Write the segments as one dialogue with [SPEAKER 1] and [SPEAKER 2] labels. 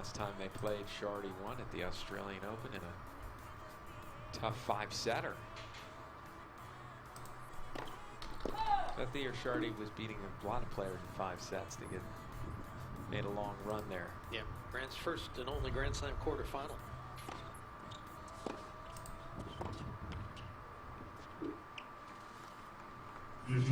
[SPEAKER 1] last time they played. Chardy won at the Australian Open in a tough 5-setter. That the year Chardy was beating a lot of players in 5 sets to get made a long run there.
[SPEAKER 2] Yeah, Grand's first and only Grand Slam quarterfinal. Of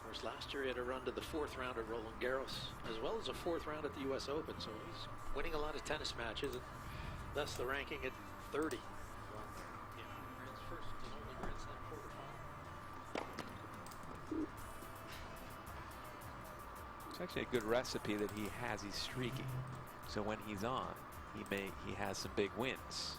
[SPEAKER 2] course, last year he had a run to the 4th round at Roland Garros, as well as a 4th round at the U.S. Open. So he's winning a lot of tennis matches, and thus the ranking at 30. Yeah, Grand's first and only Grand Slam quarterfinal.
[SPEAKER 1] It's actually a good recipe that he has. He's streaky, so when he's on, he has some big wins.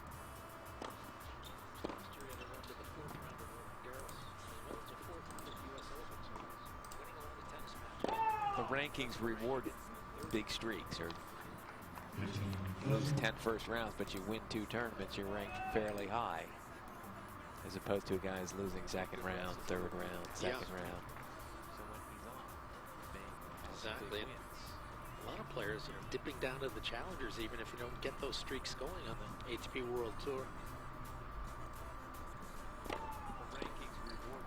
[SPEAKER 1] The rankings reward big streaks, or you lose 10 first rounds, but you win 2 tournaments, you're ranked fairly high, as opposed to a guy who's losing 2nd round, 3rd round, 2nd round. So when he's on,
[SPEAKER 2] exactly. A lot of players are dipping down to the challengers, even if you don't get those streaks going on the ATP World Tour.
[SPEAKER 1] The rankings reward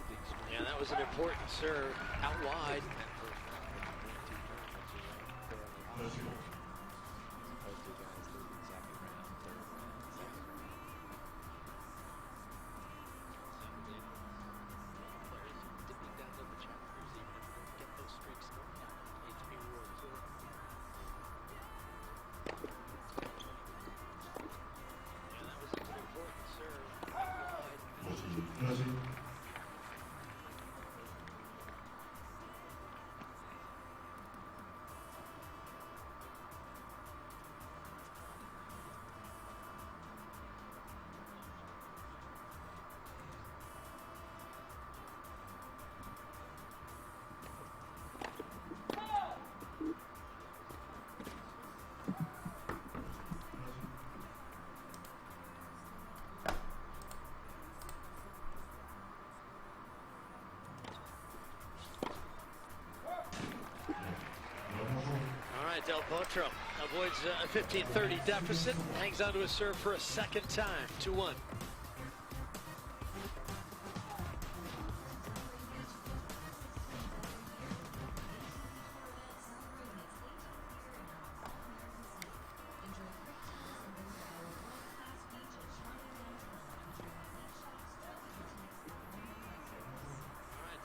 [SPEAKER 1] big streaks.
[SPEAKER 2] Yeah, that was an important serve out wide. Del Potro avoids a 15-30 deficit, hangs onto his serve for a 2nd time, 2-1.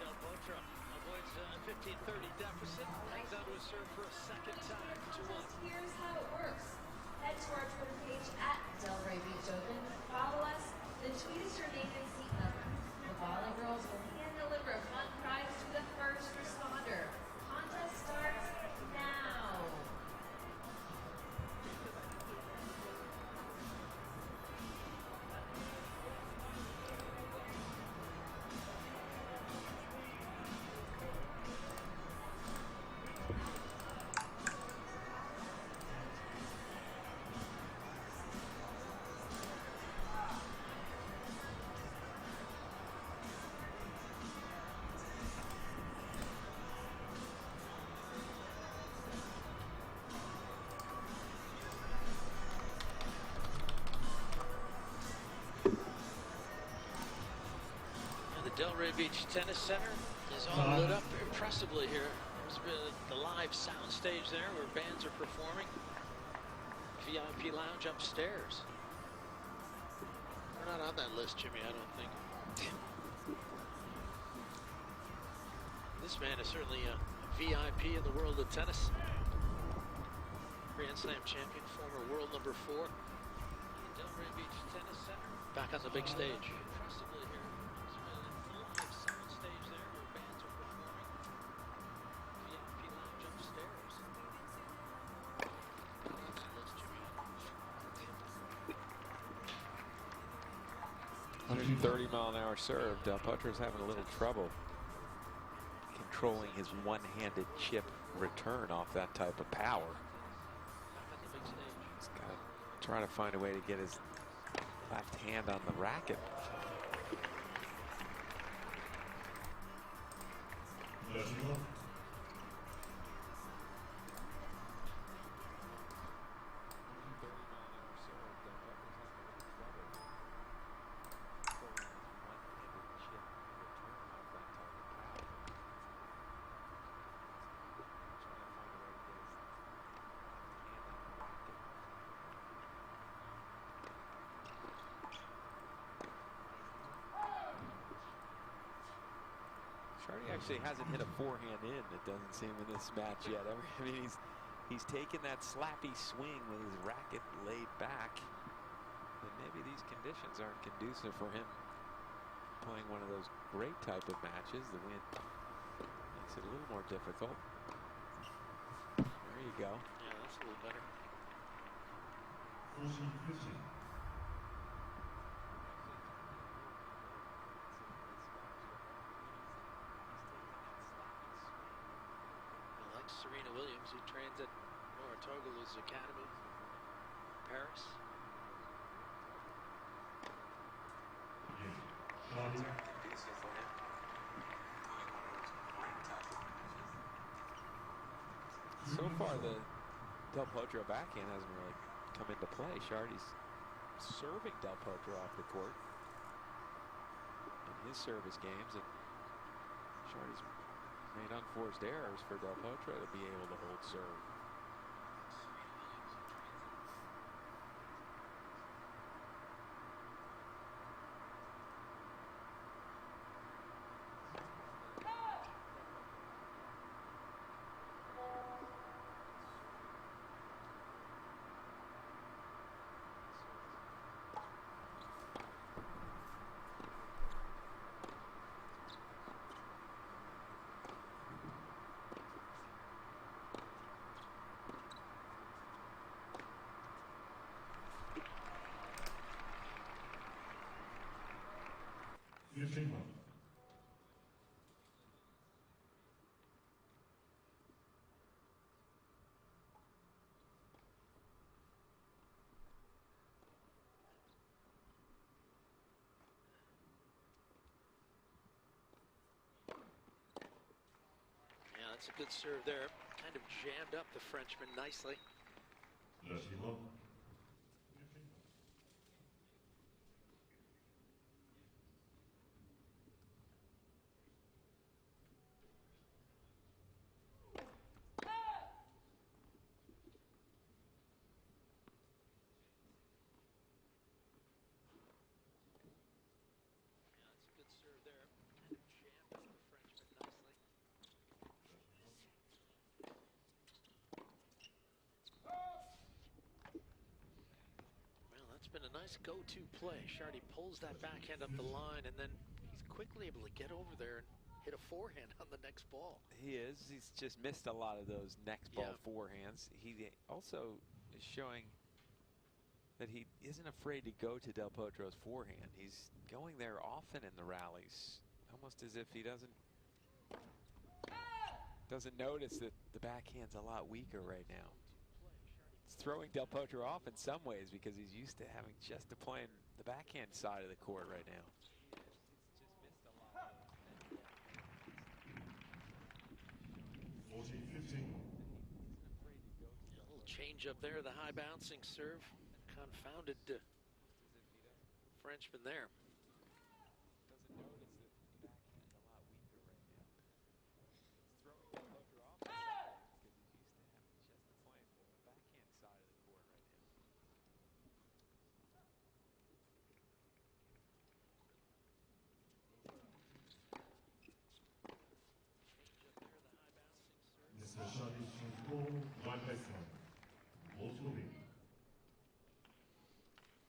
[SPEAKER 2] Del Potro avoids a 15-30 deficit, hangs onto his serve for a 2nd time, 2-1.
[SPEAKER 3] Here's how it works. Head to our Twitter page at Delray Beach Open. Follow us, then tweet us your name and seat number. The volley girls will hand deliver a fun prize to the first responder. Contest starts now.
[SPEAKER 2] Delray Beach Tennis Center is all lit up impressively here. There's been the live sound stage there where bands are performing. VIP lounge upstairs. We're not on that list, Jimmy, I don't think. This man is certainly a VIP in the world of tennis. Grand Slam champion, former world number 4. Delray Beach Tennis Center. Back on the big stage. Impressively here. Stage there where bands are performing. VIP lounge upstairs.
[SPEAKER 1] 130-mile-an-hour serve. Del Potro's having a little trouble controlling his one-handed chip return off that type of power. He's got to try to find a way to get his left hand on the racket.
[SPEAKER 4] Yes,
[SPEAKER 1] Chardy actually hasn't hit a forehand in, it doesn't seem, in this match yet. I mean, he's taken that slappy swing with his racket laid back. And maybe these conditions aren't conducive for him playing one of those great type of matches. The wind makes it a little more difficult. There you go.
[SPEAKER 2] Yeah, that's a little better. Like Serena Williams, who trains at Mouratoglou's academy, Paris.
[SPEAKER 1] So far, the Del Potro backhand hasn't really come into play. Chardy's serving Del Potro off the court in his service games, and Chardy's made unforced errors for Del Potro to be able to hold serve.
[SPEAKER 2] Yeah, that's a good serve there. Kind of jammed up the Frenchman nicely. Been a nice go-to play. Chardy pulls that backhand up the line, and then he's quickly able to get over there and hit a forehand on the next ball.
[SPEAKER 1] He is. He's just missed a lot of those next ball forehands. He also is showing that he isn't afraid to go to Del Potro's forehand. He's going there often in the rallies, almost as if he doesn't notice that the backhand's a lot weaker right now. It's throwing Del Potro off in some ways because he's used to having just to playing the backhand side of the court right now.
[SPEAKER 2] A little change up there, the high bouncing serve. Confounded Frenchman there.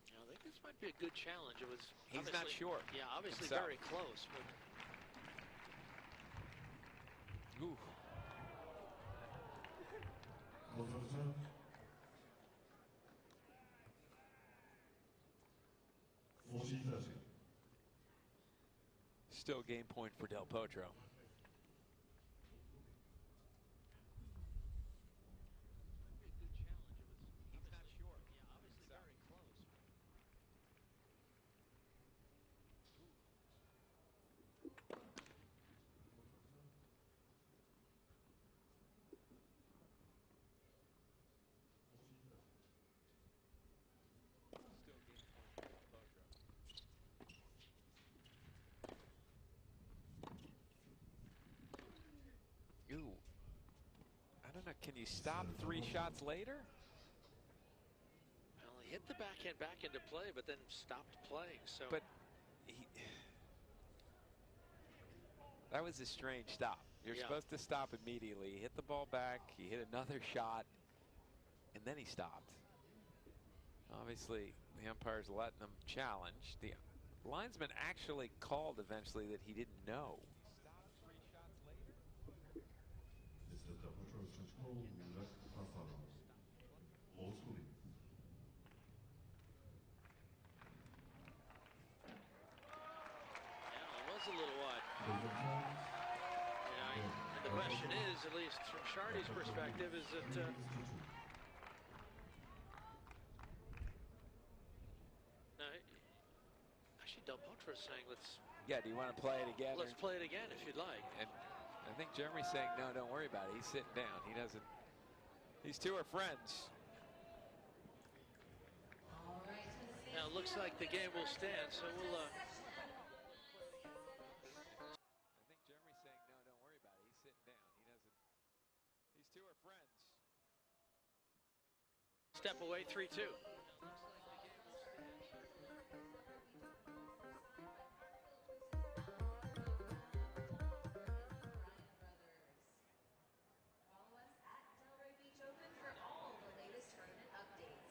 [SPEAKER 2] I think this might be a good challenge. It was.
[SPEAKER 1] He's not sure.
[SPEAKER 2] Yeah, obviously very close. But...
[SPEAKER 1] Ooh. Still game point for Del Potro. Ooh. I don't know. Can you stop 3 shots later?
[SPEAKER 2] Well, he hit the backhand back into play, but then stopped playing. So,
[SPEAKER 1] but That was a strange stop. You're supposed to stop immediately. He hit the ball back. He hit another shot, and then he stopped. Obviously, the umpire's letting him challenge. The linesman actually called eventually that he didn't know.
[SPEAKER 2] It was a little wide. And the question is, at least from Chardy's perspective, is that actually Del Potro's saying let's.
[SPEAKER 1] Yeah, do you want to play it again?
[SPEAKER 2] Let's play it again if you'd like.
[SPEAKER 1] And I think Jeremy's saying no, don't worry about it. He's sitting down. He doesn't. These two are friends.
[SPEAKER 2] Now it looks like the game will stand, so we'll.
[SPEAKER 1] I think Jeremy's saying no, don't worry about it. He's sitting down. He doesn't. These two are friends.
[SPEAKER 2] Step away, 3-2.
[SPEAKER 3] Follow us at Delray Beach Open for all the latest tournament updates.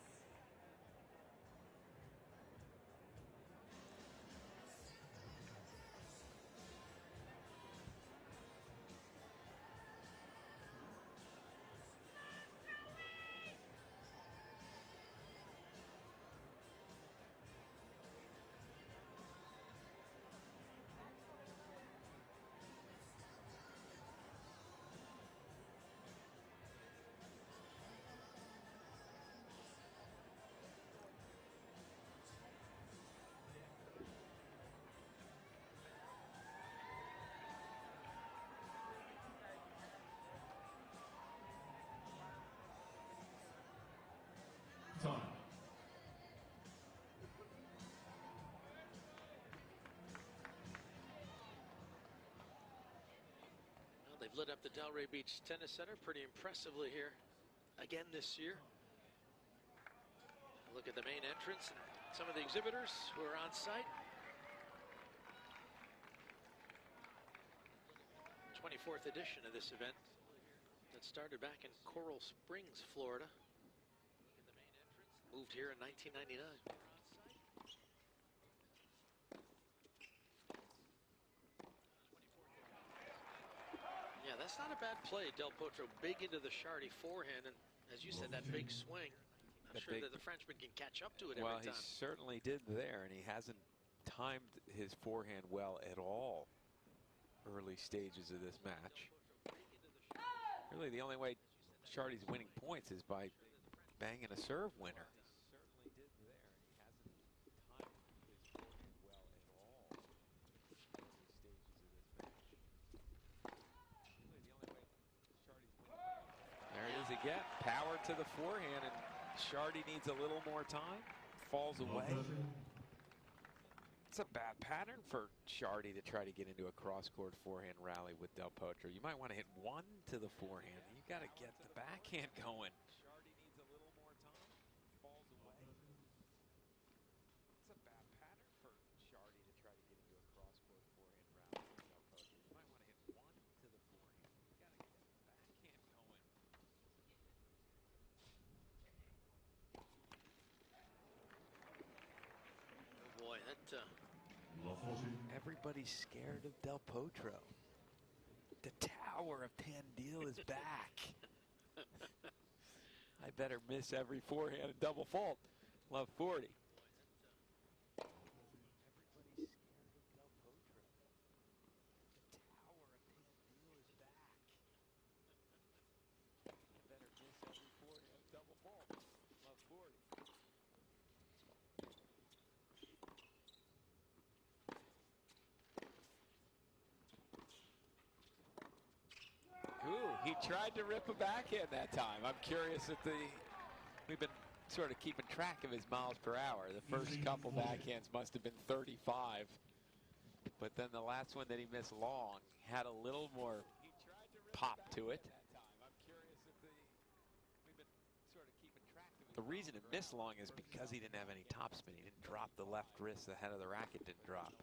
[SPEAKER 4] Time.
[SPEAKER 2] Well, they've lit up the Delray Beach Tennis Center pretty impressively here again this year. Look at the main entrance and some of the exhibitors who are on site. 24th edition of this event that started back in Coral Springs, Florida. Moved here in 1999. Yeah, that's not a bad play. Del Potro big into the Chardy forehand, and as you said, that big swing. I'm sure that the Frenchman can catch up to it every time.
[SPEAKER 1] Well, he certainly did there, and he hasn't timed his forehand well at all early stages of this match. Really, the only way Chardy's winning points is by banging a serve winner. There it is again. Power to the forehand, and Chardy needs a little more time. Falls away. It's a bad pattern for Chardy to try to get into a cross-court forehand rally with Del Potro. You might want to hit one to the forehand. You got to get the backhand going. Chardy needs a little more time. Falls away. It's a bad pattern for Chardy to try to get into a cross-court forehand rally with Del Potro. You might want to hit one to the forehand. You got to get the backhand going.
[SPEAKER 2] Oh boy, that.
[SPEAKER 1] Everybody's scared of Del Potro. The Tower of Tandil is back. I better miss every forehand and double fault. Love 40. Everybody's scared of Del Potro. The Tower of Tandil is back. I better miss every forehand and double fault. Love 40. Ooh, he tried to rip a backhand that time. I'm curious if we've been sort of keeping track of his miles per hour. The first couple backhands must have been 35. But then the last one that he missed long had a little more pop to it. The reason it missed long is because he didn't have any topspin. He didn't drop the left wrist. The head of the racket didn't drop.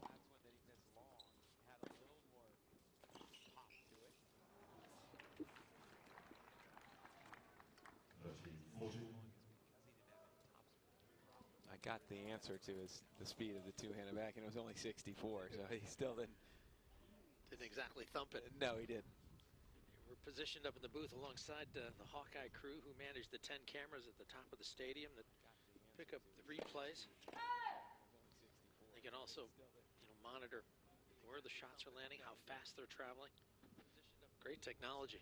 [SPEAKER 1] got the answer to the speed of the two-handed back, and it was only 64, so he still didn't
[SPEAKER 2] exactly thump it.
[SPEAKER 1] No, he didn't.
[SPEAKER 2] We're positioned up in the booth alongside the Hawkeye crew who manage the 10 cameras at the top of the stadium that pick up the replays. They can also, monitor where the shots are landing, how fast they're traveling. Great technology.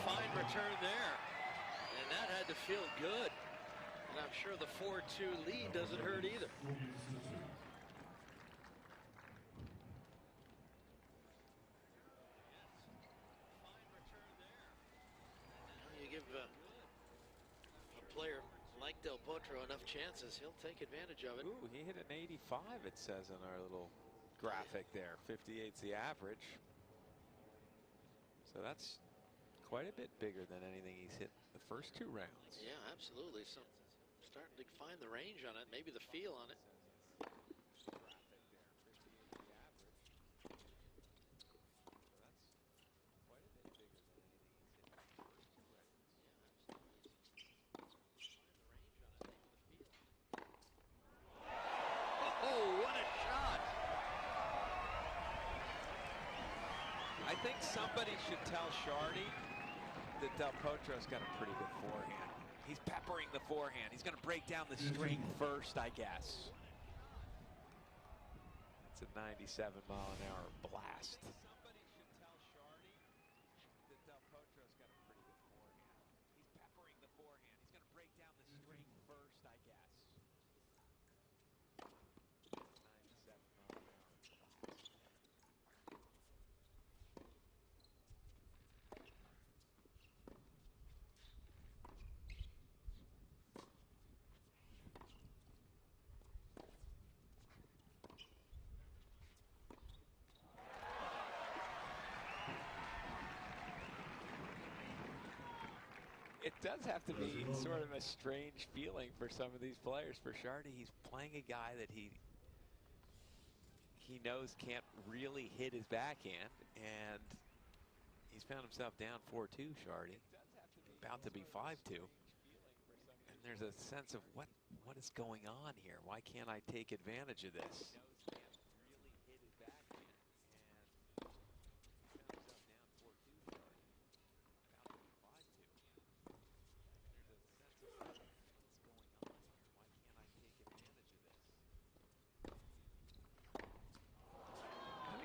[SPEAKER 2] Fine return there, and that had to feel good. And I'm sure the 4-2 lead doesn't hurt either. Now you give a player like Del Potro enough chances, he'll take advantage of it.
[SPEAKER 1] Ooh, he hit an 85, it says in our little graphic there. 58's the average. So that's quite a bit bigger than anything he's hit the first 2 rounds.
[SPEAKER 2] Yeah, absolutely. So starting to find the range on it, maybe the feel on it. Oh, what a shot!
[SPEAKER 1] I think somebody should tell Chardy that Del Potro's got a pretty good forehand. He's peppering the forehand. He's going to break down the string first, I guess. It's a 97-mile-an-hour blast. Somebody should tell Chardy that Del Potro's got a pretty good forehand. He's peppering the forehand. He's going to break down the string first, I guess. 97-mile-an-hour blast. It does have to be sort of a strange feeling for some of these players. For Chardy, he's playing a guy that he knows can't really hit his backhand, and he's found himself down 4-2, Chardy. About to be 5-2. And there's a sense of what is going on here? Why can't I take advantage of this?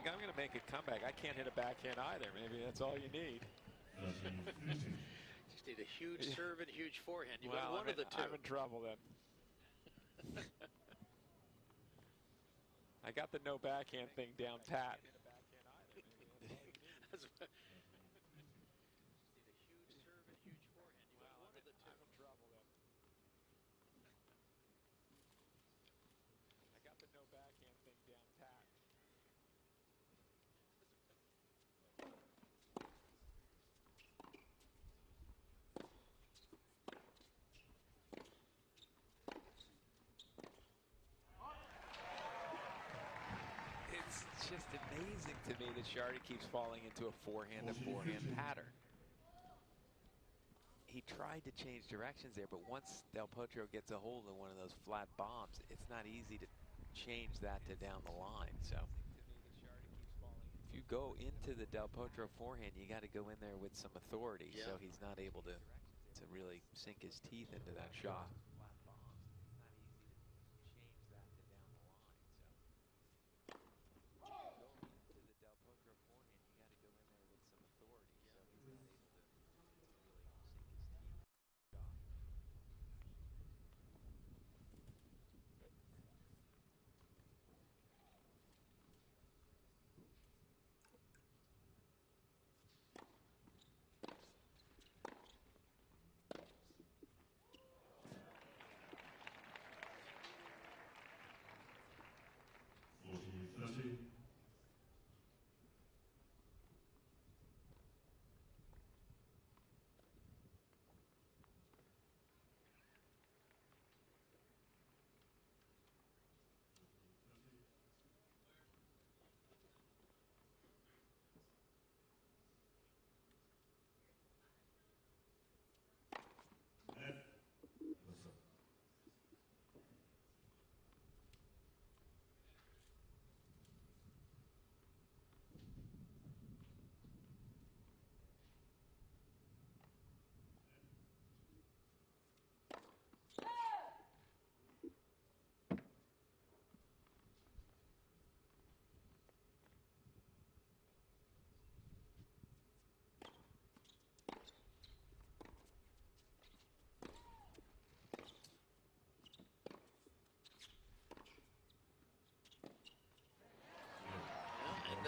[SPEAKER 1] I'm going to make a comeback. I can't hit a backhand either. Maybe that's all you need.
[SPEAKER 2] Just need a huge serve and huge forehand. You
[SPEAKER 1] got
[SPEAKER 2] one of the two.
[SPEAKER 1] I'm in trouble then. I got the no backhand thing down pat.
[SPEAKER 2] Just need a huge serve and huge forehand. You got one of the two.
[SPEAKER 1] I'm in trouble then. I got the no backhand thing down pat. It's just amazing to me that Chardy keeps falling into a forehand-to-forehand pattern. He tried to change directions there, but once Del Potro gets a hold of one of those flat bombs, it's not easy to change that to down the line. So if you go into the Del Potro forehand, you got to go in there with some authority, so he's not able to really sink his teeth into that shot.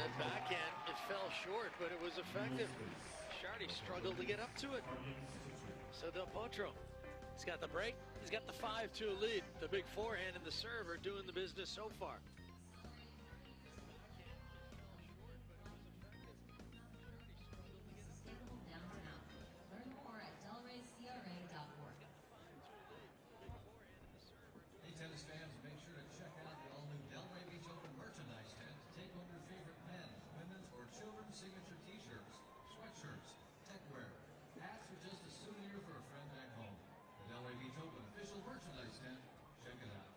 [SPEAKER 2] that backhand. It fell short, but it was effective. Chardy struggled to get up to it. So Del Potro, he's got the break. He's got the 5-2 lead. The big forehand and the serve are doing the business so far.
[SPEAKER 3] Sustainable downtown. Learn more at delraycra.org.
[SPEAKER 4] Hey, tennis fans, make sure to check out the all-new Delray Beach Open merchandise tent to take home your favorite men's, women's, or children's signature t-shirts, sweatshirts, techwear, hats, or just a souvenir for a friend back home. The Delray Beach Open official merchandise tent. Check it out.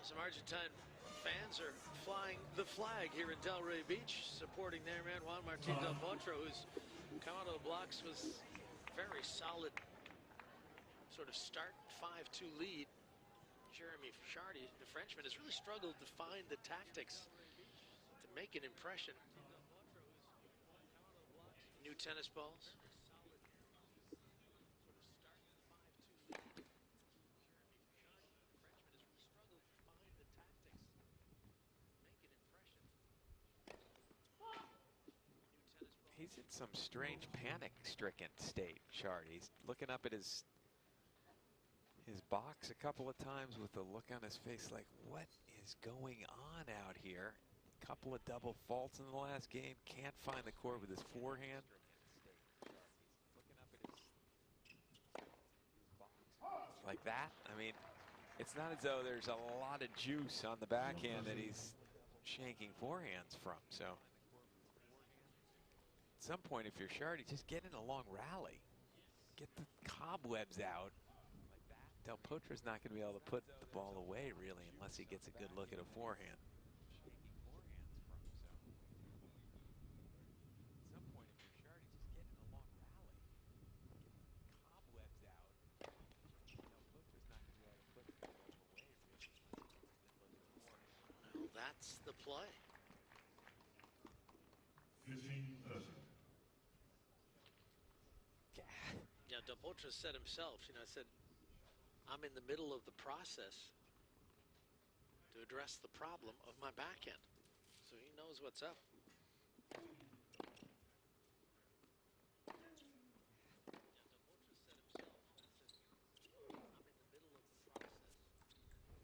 [SPEAKER 2] Some Argentine fans are flying the flag here in Delray Beach, supporting their man Juan Martín Del Potro, who's come out of the blocks with very solid sort of start 5-2 lead. Jeremy Chardy, the Frenchman, has really struggled to find the tactics to make an impression. New tennis balls.
[SPEAKER 1] He's in some strange panic-stricken state, Chardy. He's looking up at his box a couple of times with a look on his face like, what is going on out here? Couple of double faults in the last game. Can't find the court with his forehand. Like that. I mean, it's not as though there's a lot of juice on the backhand that he's shanking forehands from. So at some point, if you're Chardy, just get in a long rally. Get the cobwebs out. Del Potro's not going to be able to put the ball away, really, unless he gets a good look at a forehand. At some point, if you're Chardy, just get in a long rally. Get the cobwebs out. Del Potro's not going to be able to put the ball away, really, unless he gets a good look at a forehand.
[SPEAKER 2] Well, that's the play.
[SPEAKER 5] 15-30.
[SPEAKER 2] Yeah, Del Potro said himself, I said, I'm in the middle of the process to address the problem of my backhand. So he knows what's up. Yeah, Del Potro said himself, I'm in the middle of the process.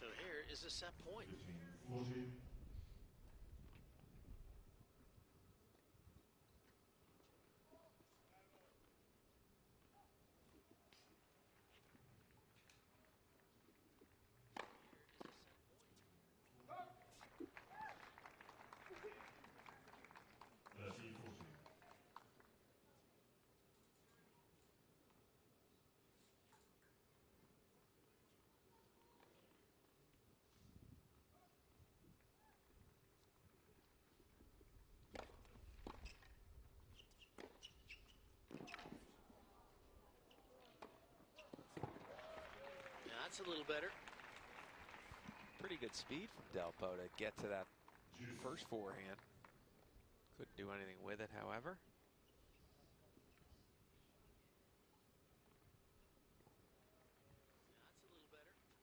[SPEAKER 2] So here is a set point.
[SPEAKER 5] 15-40.
[SPEAKER 2] That's a little better.
[SPEAKER 1] Pretty good speed from Del Potro to get to that first forehand. Couldn't do anything with it, however.
[SPEAKER 2] That's a little better.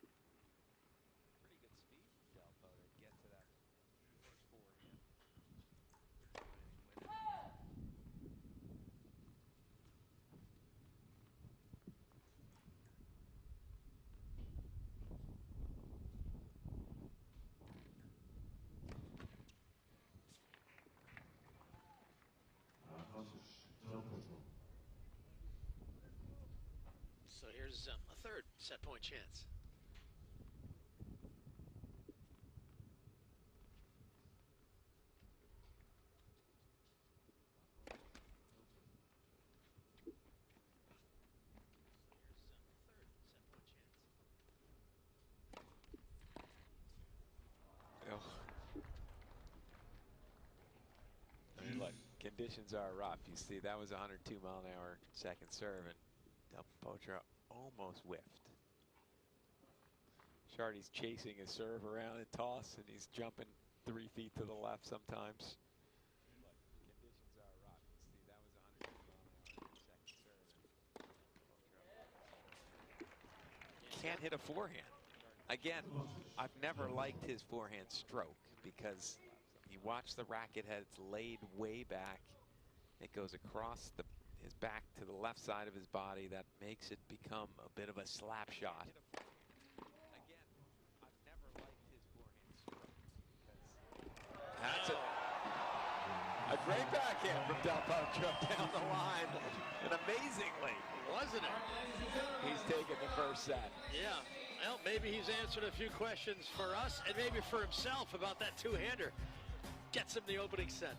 [SPEAKER 1] Pretty good speed from Del Potro to get to that first forehand.
[SPEAKER 2] So here's a third set point chance.
[SPEAKER 1] conditions are rough. You see, that was 102-mile-an-hour second serve, and Del Potro almost whiffed. Chardy's chasing his serve around and toss, and he's jumping 3 feet to the left sometimes. Conditions are rough. You see, that was 102-mile-an-hour second serve. And can't hit a forehand. Again, I've never liked his forehand stroke because you watch the racket head, it's laid way back. It goes across his back to the left side of his body. That makes it become a bit of a slap shot. Again, I've never liked his forehand stroke because that's a great backhand from Del Potro down the line. And amazingly,
[SPEAKER 2] Wasn't it?
[SPEAKER 1] he's taken the first set.
[SPEAKER 2] Yeah. Well, maybe he's answered a few questions for us and maybe for himself about that two-hander. Gets him the opening set.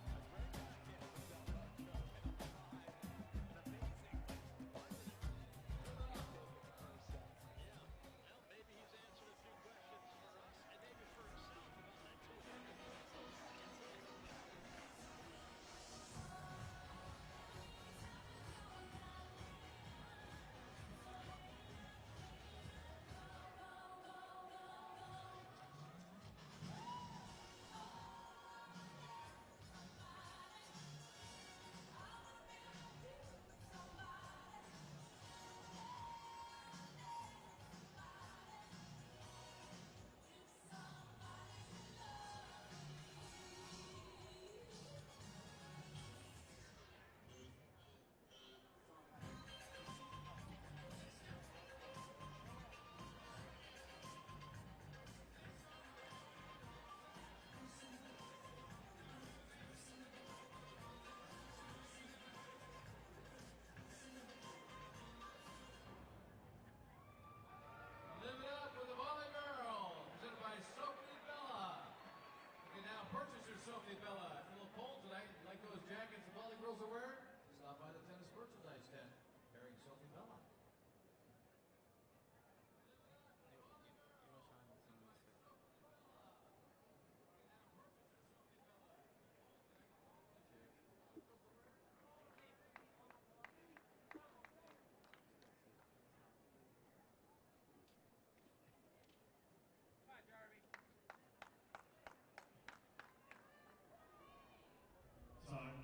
[SPEAKER 4] Live it up with the Volley Girl, presented by Sophie Bella. You can now purchase your Sophie Bella. A little poll tonight. Like those jackets the Volley Girls are wearing? Stop by the tennis merchandise tent carrying Sophie Bella.
[SPEAKER 5] Time.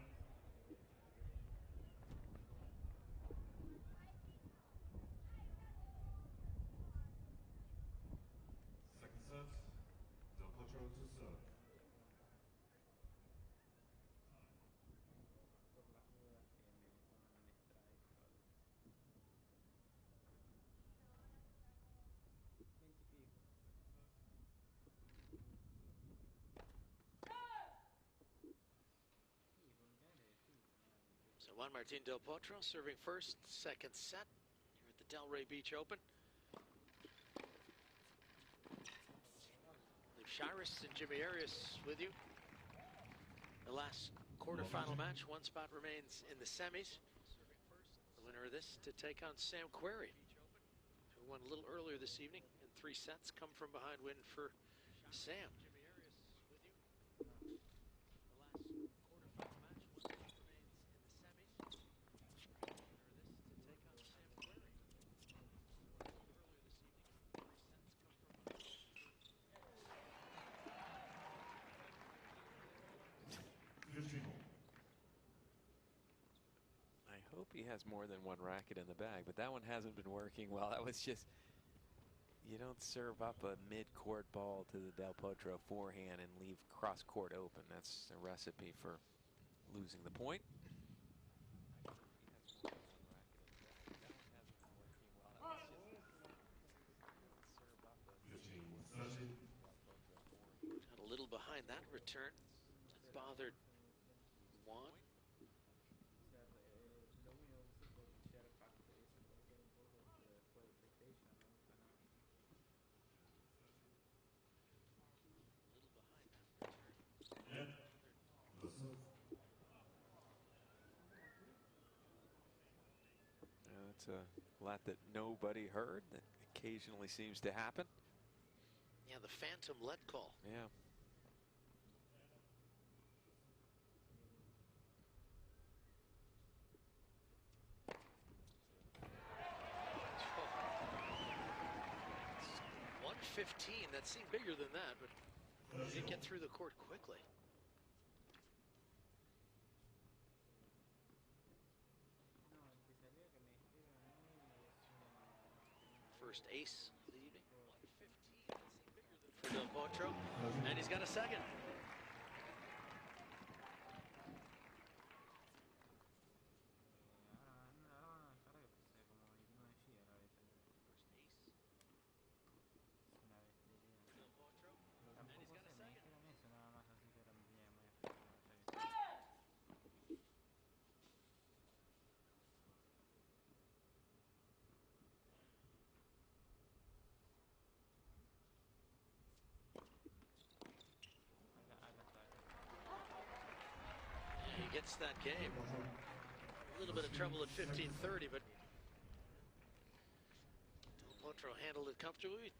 [SPEAKER 5] Second set. Del Potro to serve.
[SPEAKER 2] So Juan Martín Del Potro serving first, second set here at the Delray Beach Open. Leave Shiras and Jimmy Arias with you. The last quarterfinal match, one spot remains in the semis. The winner of this to take on Sam Querrey, who won a little earlier this evening in 3 sets. Come from behind win for Sam.
[SPEAKER 1] I hope he has more than one racket in the bag, but that one hasn't been working well. That was just, you don't serve up a mid-court ball to the Del Potro forehand and leave cross-court open. That's a recipe for losing the point.
[SPEAKER 2] Got a little behind that return. That bothered Juan.
[SPEAKER 1] That's a lot that nobody heard. That occasionally seems to happen.
[SPEAKER 2] Yeah, the phantom let call.
[SPEAKER 1] Yeah.
[SPEAKER 2] 15. That seemed bigger than that, but he didn't get through the court quickly. First ace of the evening. 115 for Del Potro, and he's got a second. First ace. Del Potro, and he's got a second. He gets that game. A little bit of trouble at 15-30, but Del Potro handled it comfortably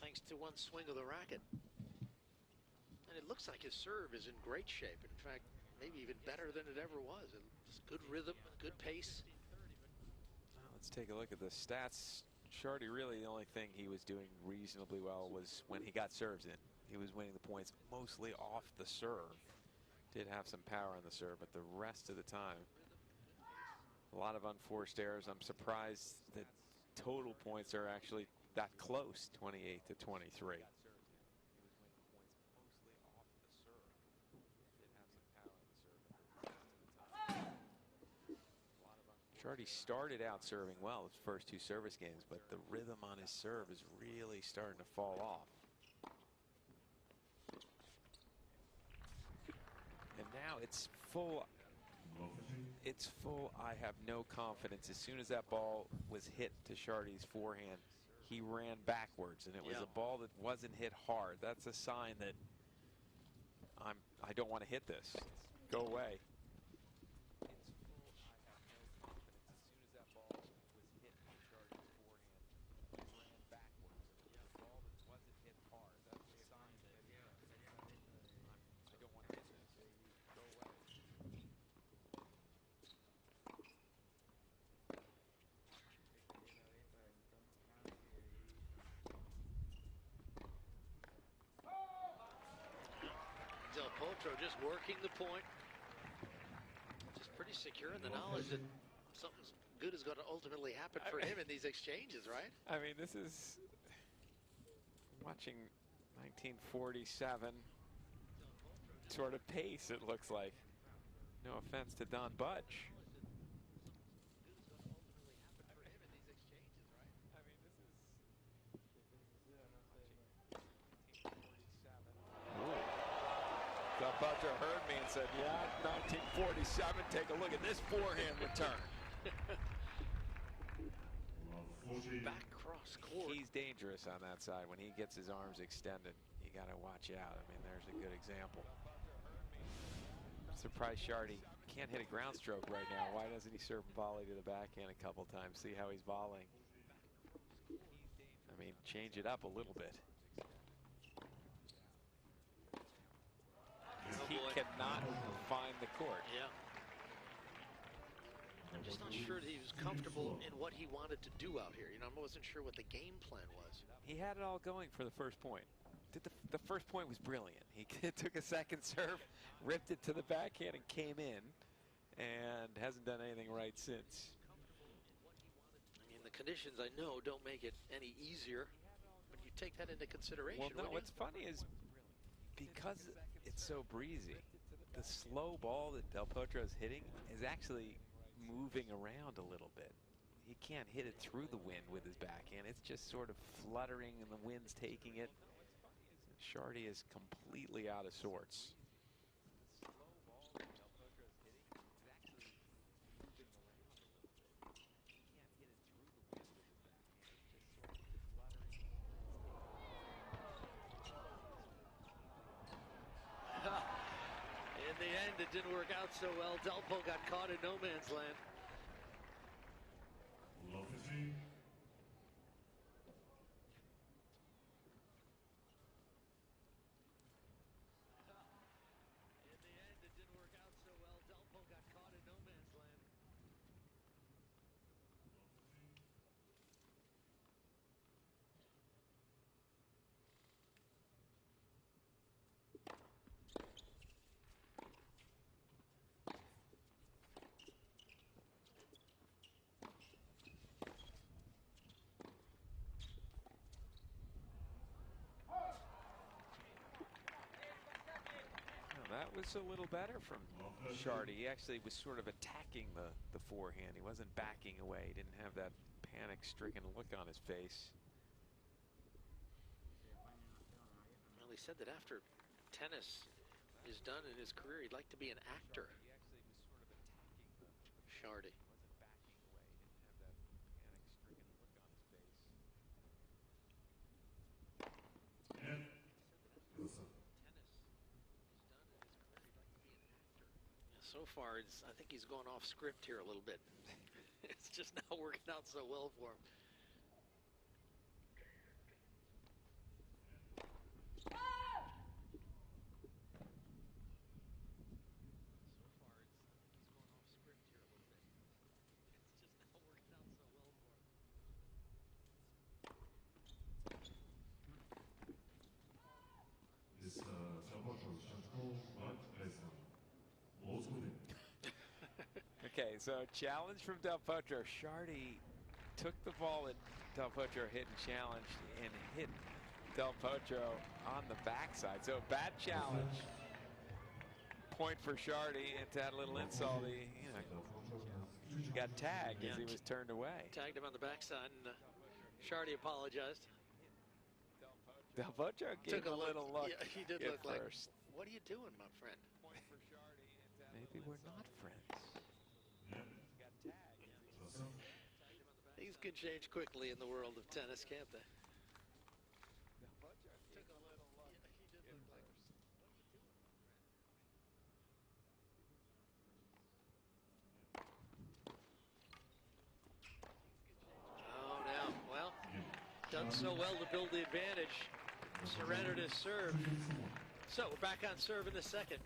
[SPEAKER 2] thanks to one swing of the racket. And it looks like his serve is in great shape. In fact, maybe even better than it ever was. It's good rhythm, good pace.
[SPEAKER 1] Let's take a look at the stats. Chardy, really the only thing he was doing reasonably well was when he got serves in. He was winning the points mostly off the serve. Did have some power on the serve, but the rest of the time, a lot of unforced errors. I'm surprised that total points are actually that close, 28-23. Chardy started out serving well his first two service games, but the rhythm on his serve is really starting to fall off. And now it's full. It's full. I have no confidence. As soon as that ball was hit to Chardy's forehand, he ran backwards, and it was a ball that wasn't hit hard. That's a sign that I don't want to hit this. Go away. It's full. I have no confidence. As soon as that ball was hit to Chardy's forehand, he ran backwards, and it was a ball that wasn't hit hard. That's a sign that I don't want to hit this. Go away.
[SPEAKER 2] Del Potro just working the point. Just pretty secure in the knowledge that something good is going to ultimately happen for him in these exchanges, right?
[SPEAKER 1] I mean, this is watching 1947 sort of pace, it looks like. No offense to Don Budge. Del Potro heard me and said, yeah, 1947, take a look at this forehand return.
[SPEAKER 2] Back cross court.
[SPEAKER 1] He's dangerous on that side. When he gets his arms extended, you got to watch out. I mean, there's a good example. I'm surprised Chardy can't hit a ground stroke right now. Why doesn't he serve volley to the backhand a couple times? See how he's volleying. I mean, change it up a little bit. He cannot find the court.
[SPEAKER 2] Yeah. I'm just not sure that he was comfortable in what he wanted to do out here. You know, I wasn't sure what the game plan was.
[SPEAKER 1] He had it all going for the first point. The first point was brilliant. He took a second serve, ripped it to the backhand, and came in, and hasn't done anything right since.
[SPEAKER 2] I mean, the conditions, I know, don't make it any easier, but you take that into consideration.
[SPEAKER 1] Well, no, what's funny is because it's so breezy, the slow ball that Del Potro is hitting is actually moving around a little bit. He can't hit it through the wind with his backhand. It's just sort of fluttering and the wind's taking it. Chardy is completely out of sorts.
[SPEAKER 2] In the end, it didn't work out so well. Delpo got caught in no man's land.
[SPEAKER 5] Love 15.
[SPEAKER 2] In the end, it didn't work out so well. Delpo got caught in no man's land.
[SPEAKER 1] was a little better from Chardy. He actually was sort of attacking the forehand. He wasn't backing away. He didn't have that panic-stricken look on his face.
[SPEAKER 2] Well, he said that after tennis is done in his career, he'd like to be an actor.
[SPEAKER 1] He actually was sort of attacking the
[SPEAKER 2] Chardy.
[SPEAKER 1] He wasn't backing away. He didn't have that panic-stricken look on his face.
[SPEAKER 2] So far, I think he's gone off script here a little bit. It's just not working out so well for him.
[SPEAKER 1] Okay, so challenge from Del Potro. Chardy took the ball that Del Potro hit and challenged and hit Del Potro on the backside. So bad challenge. Point for Chardy, and to add a little insult, he got tagged as he was turned away.
[SPEAKER 2] Tagged him on the backside, and Chardy apologized.
[SPEAKER 1] Del Potro gave a little look.
[SPEAKER 2] Yeah, he did look
[SPEAKER 1] first.
[SPEAKER 2] Like, what are you doing, my friend?
[SPEAKER 1] Maybe we're not friends.
[SPEAKER 2] Things can change quickly in the world of tennis, can't they? Oh, now, well, done so well to build the advantage. Surrendered his serve. So we're back on serve in the second.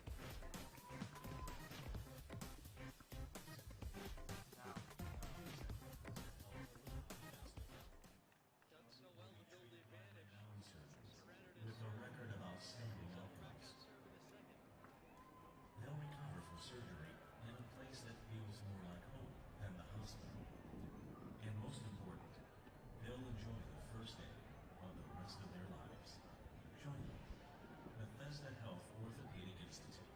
[SPEAKER 6] With a record of outstanding outcomes. They'll recover from surgery in a place that feels more like home than the hospital. And most important, they'll enjoy the first day of the rest of their lives. Join them. Bethesda Health Orthopedic Institute.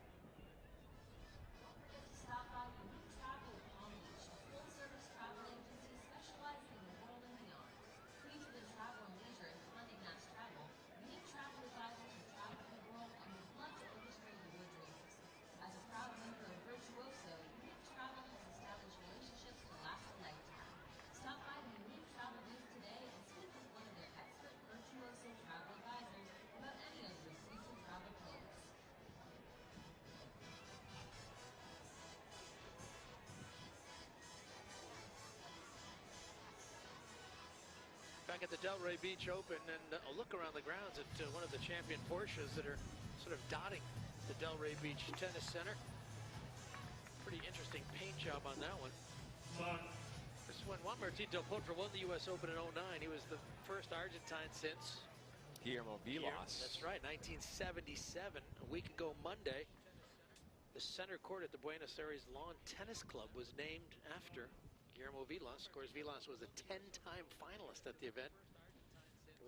[SPEAKER 3] Stop by Unique Travel of Palm Beach, a full-service travel agency specializing in the world and beyond. Pleased with travel and leisure and funding mass travel, Unique Travel advisors who travel the world and would love to illustrate your dreams. As a proud member of Virtuoso, Unique Travel has established relationships to last a lifetime. Stop by the Unique Travel booth today and speak with one of their expert Virtuoso travel advisors about any of your future travel plans.
[SPEAKER 2] Back at the Delray Beach Open, and a look around the grounds at one of the champion Porsches that are sort of dotting the Delray Beach Tennis Center. Pretty interesting paint job on that one. This is when Juan Martín del Potro won the U.S. Open in '09. He was the first Argentine since
[SPEAKER 1] Guillermo Vilas.
[SPEAKER 2] That's right, 1977. A week ago Monday, the center court at the Buenos Aires Lawn Tennis Club was named after Guillermo Vilas. Of course, Vilas was a 10-time finalist at the event.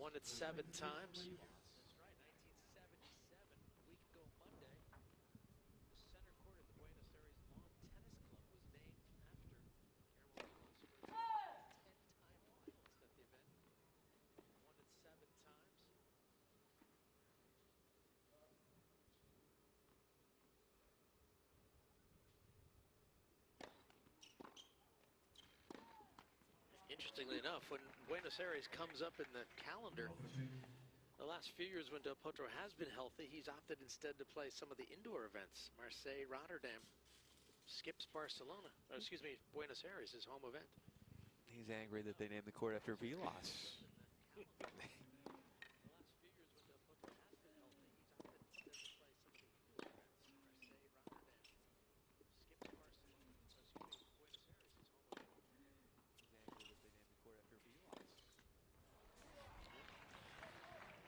[SPEAKER 2] Won it 7 times. That's right, 1977. A week ago Monday, the center court at the Buenos Aires Lawn Tennis Club was named after Guillermo Vilas. Of course, 10-time finalist at the event. Won it 7 times. Interestingly enough, when Buenos Aires comes up in the calendar, the last few years when Del Potro has been healthy, he's opted instead to play some of the indoor events. Marseille, Rotterdam, skips Barcelona, or excuse me, Buenos Aires, his home event.
[SPEAKER 1] He's angry that they named the court after Vilas.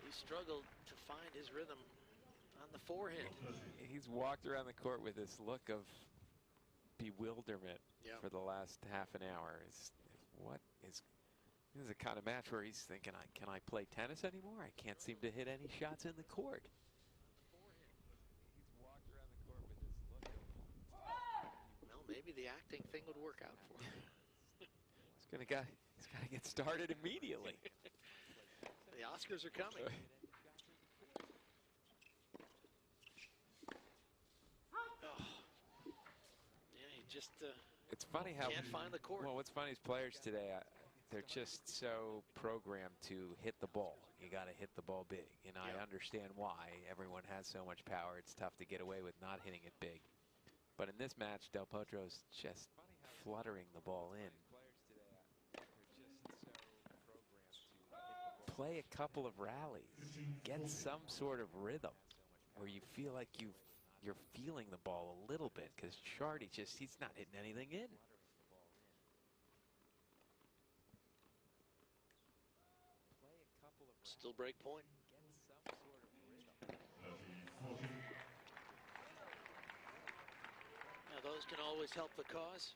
[SPEAKER 2] He struggled to find his rhythm on the forehand.
[SPEAKER 1] He's walked around the court with this look of bewilderment for the last half an hour. This is a kind of match where he's thinking, can I play tennis anymore? I can't seem to hit any shots in the court. He's walked around the court
[SPEAKER 2] the acting thing would work out for him.
[SPEAKER 1] He's got to get started immediately.
[SPEAKER 2] The Oscars are coming. Oh. Yeah, he just
[SPEAKER 1] It's funny how
[SPEAKER 2] can't find the court.
[SPEAKER 1] Well, what's funny is players today, they're just so programmed to hit the ball. You got to hit the ball big. And I understand why. Everyone has so much power. It's tough to get away with not hitting it big. But in this match, Del Potro's just fluttering the ball in. Play a couple of rallies. Get some sort of rhythm where you feel like you're feeling the ball a little bit, because Chardy he's not hitting anything in.
[SPEAKER 2] Still break point. Now those can always help the cause.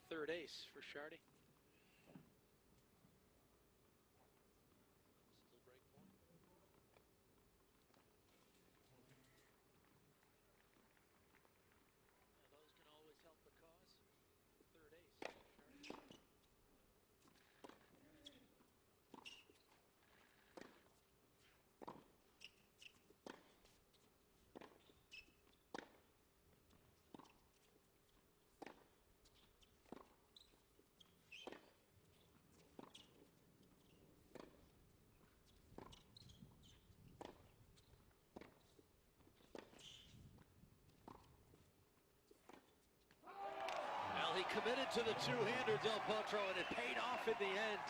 [SPEAKER 2] Third ace for Chardy. Still break point. Now those can always help the cause. Third ace for Chardy. He committed to the two-hander, Del Potro, and it paid off in the end.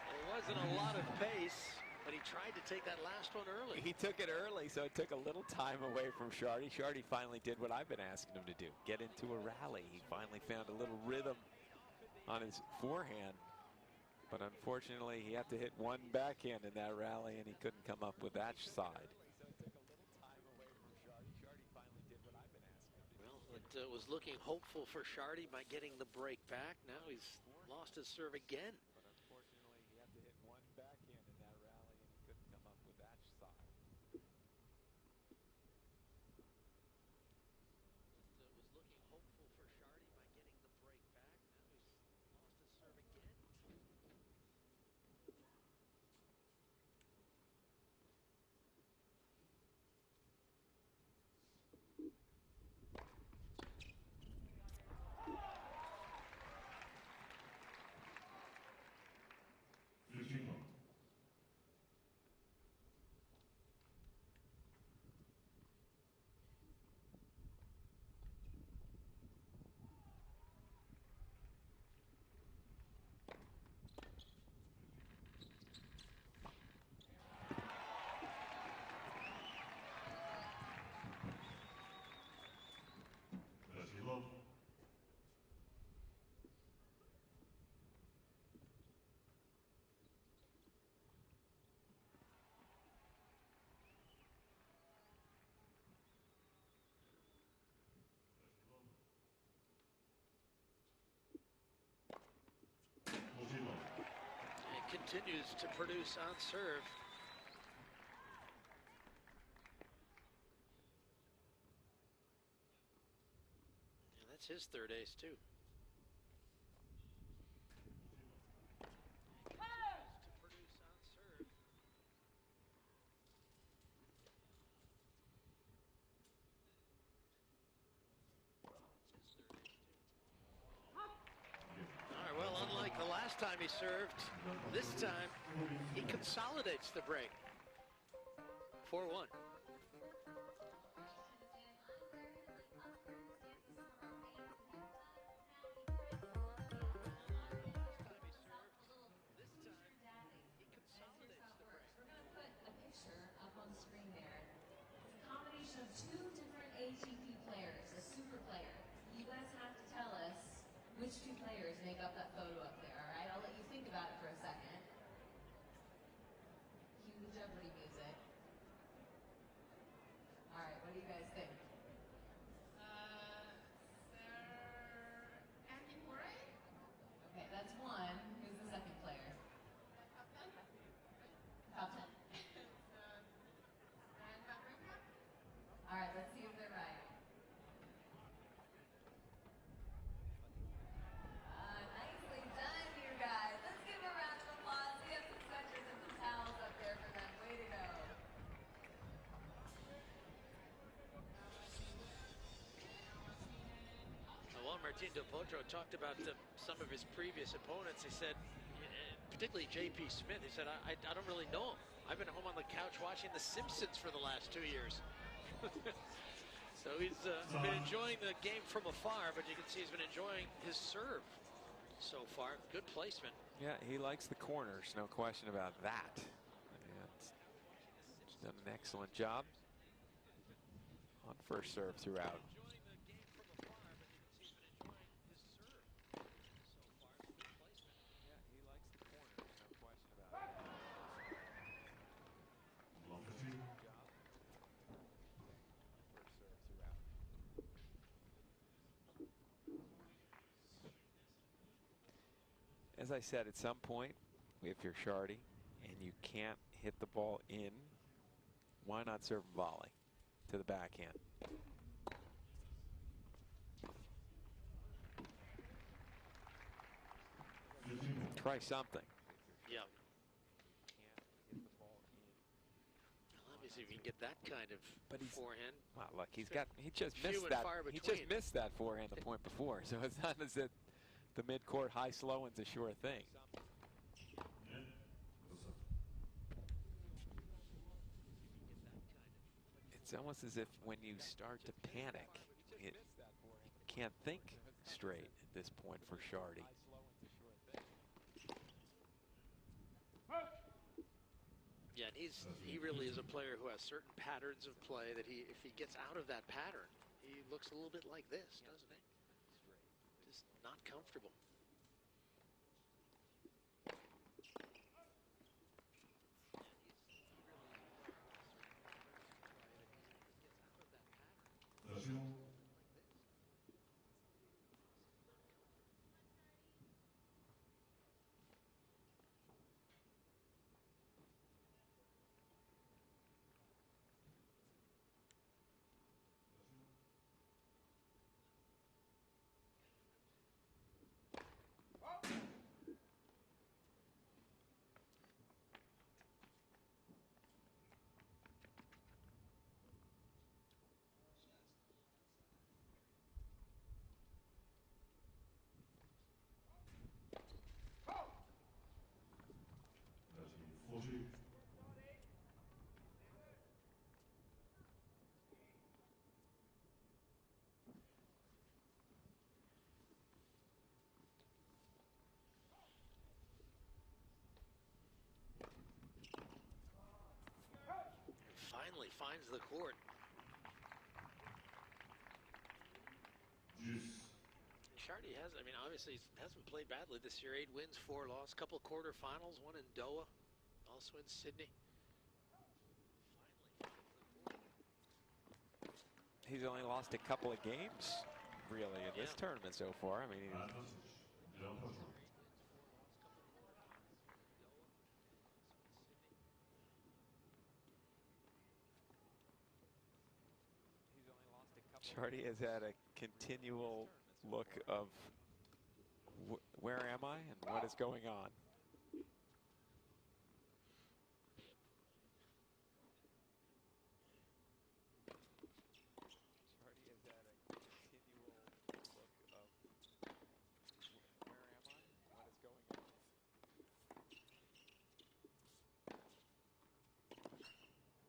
[SPEAKER 2] There wasn't a lot of pace, but he tried to take that last one early.
[SPEAKER 1] He took it early, so it took a little time away from Chardy. Chardy finally did what I've been asking him to do, get into a rally. He finally found a little rhythm on his forehand. But unfortunately, he had to hit one backhand in that rally, and he couldn't come up with that side.
[SPEAKER 2] It was looking hopeful for Chardy by getting the break back. Now he's lost his serve again.
[SPEAKER 1] But unfortunately, he had to hit one backhand in that rally, and he couldn't come up with that side.
[SPEAKER 2] It was looking hopeful for Chardy by getting the break back. Now he's lost his serve again. It continues to produce on serve. And that's his third ace too. It continues to produce on serve. That's his third ace too. All right, well, unlike the last time he served, this time he consolidates the break. 4-1.
[SPEAKER 3] On the screen there. It's a combination of two different ATP players, a super player. You guys have to tell us which two players make up that photo up there, all right? I'll let you think about it for a second. Cue the Jeopardy music. All right, what do you guys think?
[SPEAKER 7] Andy Murray?
[SPEAKER 3] Okay, that's one. Who's the second player? Top 10. All right, let's see if they're right.
[SPEAKER 2] Martin Del Potro talked about some of his previous opponents. He said, particularly J.P. Smith, he said, I don't really know him. I've been home on the couch watching The Simpsons for the last 2 years. So he's been enjoying the game from afar, but you can see he's been enjoying his serve so far. Good placement.
[SPEAKER 1] Yeah, he likes the corners, no question about that. And he's done an excellent job on first serve throughout. As I said, at some point, if you're Chardy and you can't hit the ball in, why not serve a volley to the backhand? Try something.
[SPEAKER 2] Yeah. Obviously, if you can get that kind of forehand.
[SPEAKER 1] Well, look, he just missed that. He just missed that forehand the point before. So it's not as if the mid-court high slow one's a sure thing. It's almost as if when you start to panic, you can't think straight at this point for Chardy.
[SPEAKER 2] Yeah, and he really is a player who has certain patterns of play that if he gets out of that pattern, he looks a little bit like this, doesn't he? Just not comfortable. Finally finds the court. Chardy has, I mean, obviously he hasn't played badly this year. 8 wins, 4 losses, couple quarterfinals, one in Doha, also in Sydney.
[SPEAKER 1] He's only lost a couple of games, really, in this tournament so far. I mean, Chardy has had a continual look of where am I and what is going on. Chardy has had a continual look of where am I and what is going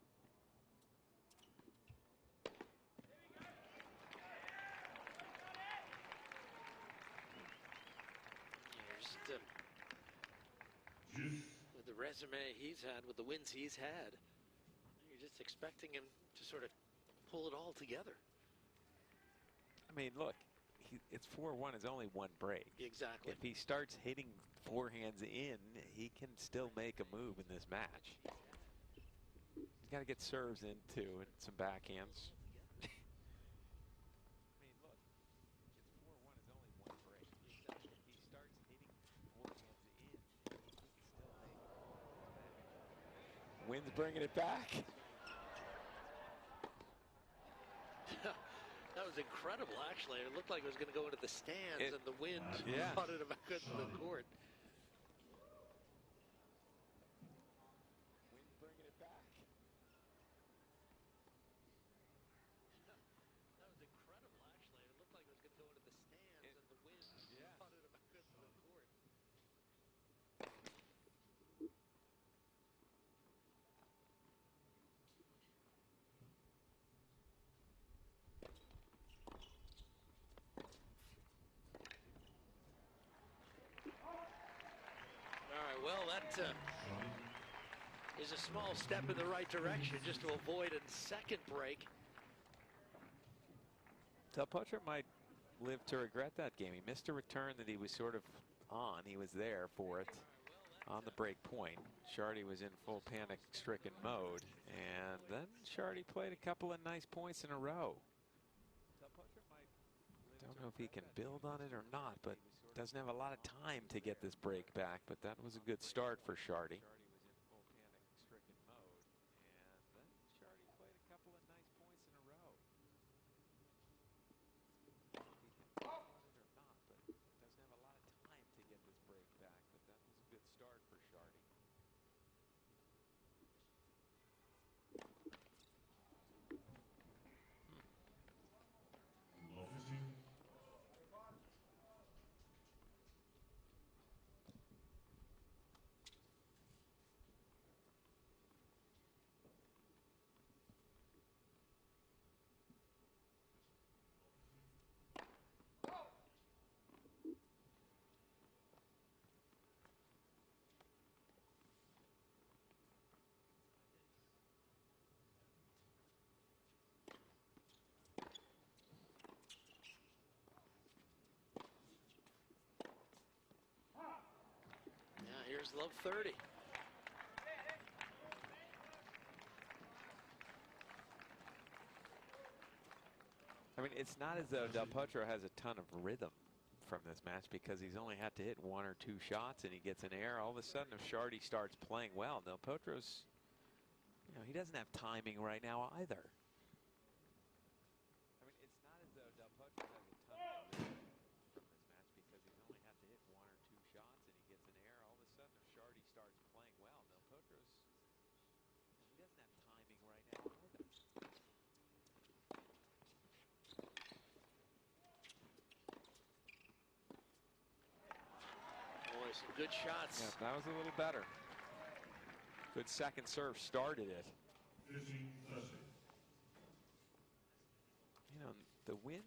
[SPEAKER 1] on.
[SPEAKER 2] With the resume he's had, with the wins he's had, you're just expecting him to sort of pull it all together.
[SPEAKER 1] I mean, look, it's 4-1. It's only one break.
[SPEAKER 2] Exactly.
[SPEAKER 1] If he starts hitting forehands in, he can still make a move in this match. He's got to get serves in too and some backhands. Wind's bringing it back.
[SPEAKER 2] That was incredible, actually. It looked like it was going to go into the stands, and the wind brought it back into the court.
[SPEAKER 1] Wind's bringing it back.
[SPEAKER 2] That was incredible, actually. It looked like it was going to go into the stands, and well, that is a small step in the right direction just to avoid a second break.
[SPEAKER 1] Del Potro might live to regret that game. He missed a return that he was sort of on. He was there for it on the break point. Chardy was in full panic-stricken mode, and then Chardy played a couple of nice points in a row. Don't know if he can build on it or not, but doesn't have a lot of time to get this break back. But that was a good start for Chardy. Start for Chardy.
[SPEAKER 5] Low 15.
[SPEAKER 2] Yeah, here's love 30.
[SPEAKER 1] I mean, it's not as though Del Potro has a ton of rhythm from this match, because he's only had to hit 1 or 2 shots and he gets an air. All of a sudden, if Chardy starts playing well, Del Potro's, you know, he doesn't have timing right now either. I mean, it's not as though Del Potro has a ton of rhythm from this match, because he's only had to hit 1 or 2 shots and he gets an air. All of a sudden, if Chardy starts playing well, Del Potro's, he doesn't have timing right now either.
[SPEAKER 2] Boy, some good shots.
[SPEAKER 1] Yeah, that was a little better. Good second serve started it.
[SPEAKER 5] 15, 30.
[SPEAKER 1] You know, the wind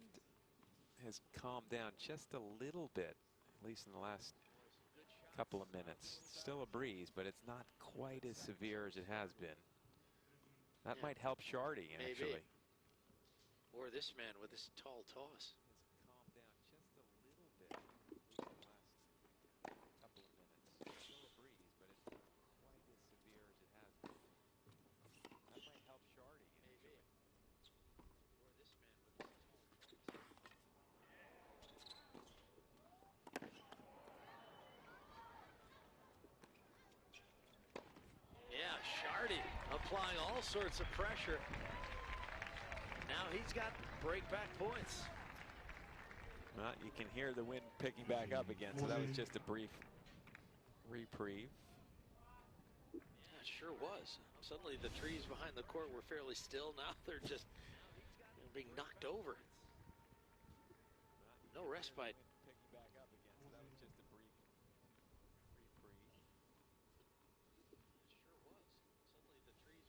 [SPEAKER 1] has calmed down just a little bit, at least in the last couple of minutes. Still a breeze, but it's not quite as severe as it has been. That might help Chardy, actually.
[SPEAKER 2] Maybe. Or this man with his tall toss.
[SPEAKER 1] It's calmed down just a little bit, at least in the last couple of minutes. Still a breeze, but it's not quite as severe as it has been. That might help Chardy, actually.
[SPEAKER 2] Or this man with his tall toss. Yeah, Chardy applying all sorts of pressure. Now he's got break-back points.
[SPEAKER 1] Well, you can hear the wind picking back up again, so that was just a brief reprieve.
[SPEAKER 2] Yeah, it sure was. Suddenly the trees behind the court were fairly still. Now they're just being knocked over. No respite.
[SPEAKER 1] Picking back up again, so that was just a brief reprieve.
[SPEAKER 2] It sure was. Suddenly the trees behind the court were fairly still. Now they're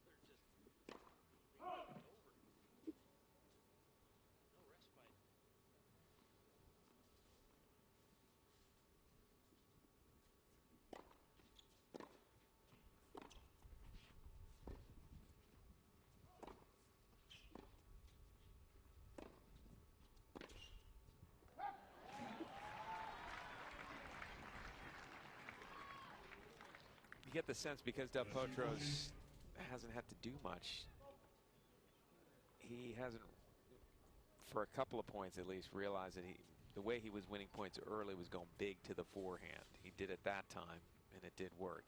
[SPEAKER 2] just being knocked over. No respite.
[SPEAKER 1] You get the sense, because Del Potro's hasn't had to do much, he hasn't, for a couple of points at least, realized that the way he was winning points early was going big to the forehand. He did it that time, and it did work.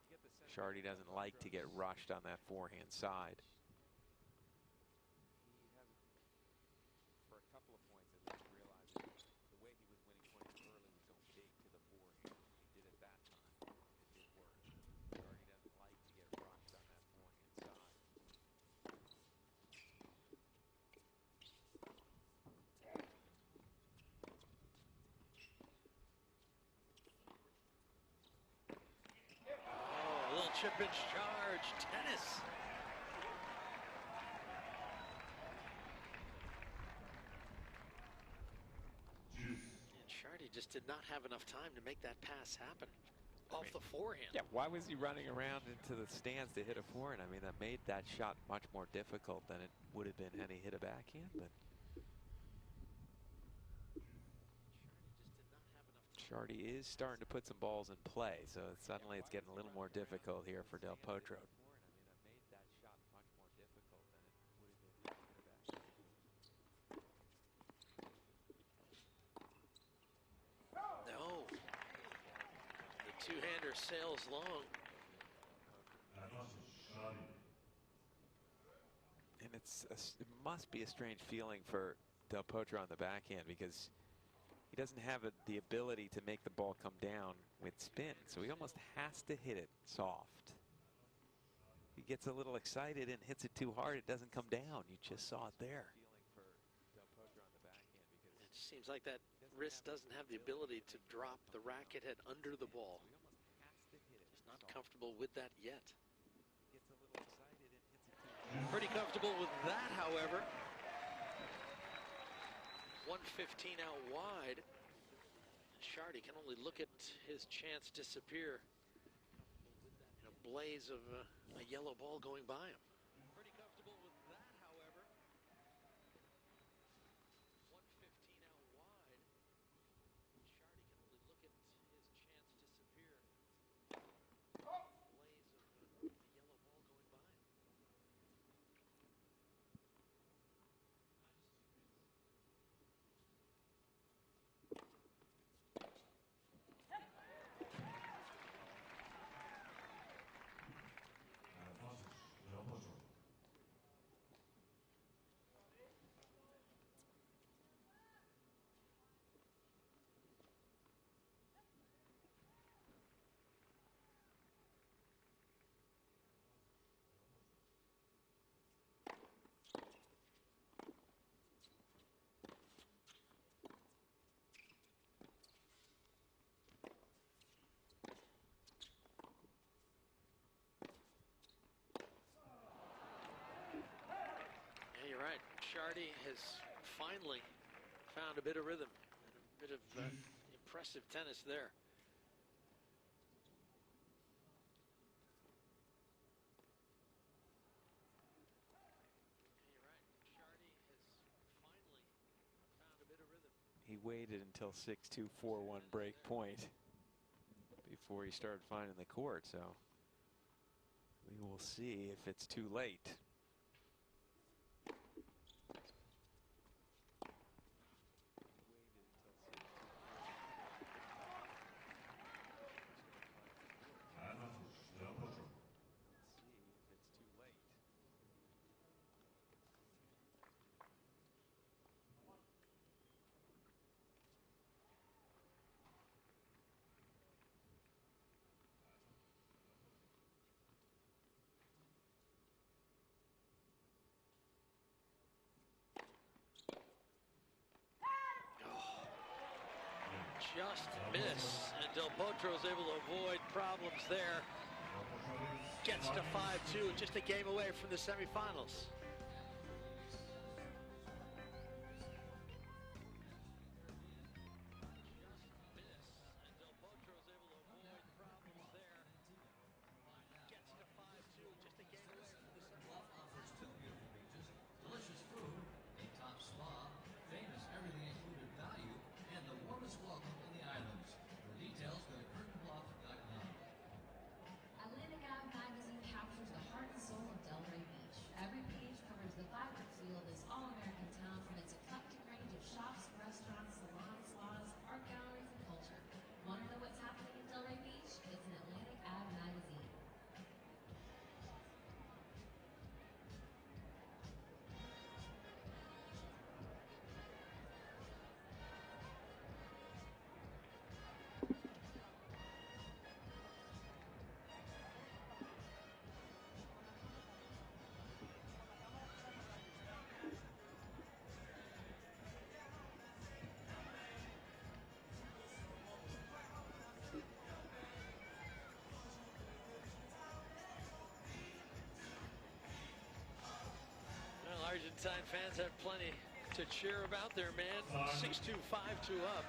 [SPEAKER 1] Chardy doesn't like to get rushed on that forehand side. He hasn't, for a couple of points at least, realized that the way he was winning points early was going big to the forehand. He did it that time. It did work. Chardy doesn't like to get rushed on that forehand side.
[SPEAKER 2] Oh, a little chip-inch charge. Tennis. And Chardy just just did not have enough time to make that pass happen off the forehand.
[SPEAKER 1] Yeah, why was he running around into the stands to hit a forehand? I mean, that made that shot much more difficult than it would have been had he hit a backhand. But Chardy is starting to put some balls in play, so suddenly it's getting a little more difficult here for Del Potro.
[SPEAKER 2] No. The two-hander sails long.
[SPEAKER 1] And it must be a strange feeling for Del Potro on the backhand, because he doesn't have the ability to make the ball come down with spin, so he almost has to hit it soft. He gets a little excited and hits it too hard, it doesn't come down. You just saw it there.
[SPEAKER 2] It seems like that wrist doesn't have the ability to drop the racket head under the ball. Just not comfortable with that yet. Pretty comfortable with that, however. 115 out wide. Chardy can only look at his chance disappear in a blaze of a yellow ball going by him. Pretty comfortable with that, however. 115 out wide. Chardy can only look at his chance disappear. Blaze of a yellow ball going by him. Yeah, you're right. Chardy has finally found a bit of rhythm and a bit of impressive tennis there. Yeah, you're right. Chardy has finally found a bit of rhythm.
[SPEAKER 1] He waited until 6-2-4-1 break point before he started finding the court, so we will see if it's too late.
[SPEAKER 2] Just miss, and Del Potro is able to avoid problems there. Gets to 5-2, just a game away from the semifinals.
[SPEAKER 4] Delicious food, a top spa, famous everything included value, and the warmest welcome in the islands. For details, go to curtainbluff.com.
[SPEAKER 3] Atlantic Ave magazine captures the heart and soul of Delray Beach. Every page covers the vibrant feel of this all-American town, from its eclectic range of shops, restaurants, salons, spas, art galleries, and culture. Want to know what's happening in Delray Beach? It's an Atlantic Ave magazine.
[SPEAKER 2] Well, Argentine fans have plenty to cheer about there, man. 6-2, 5-2 up.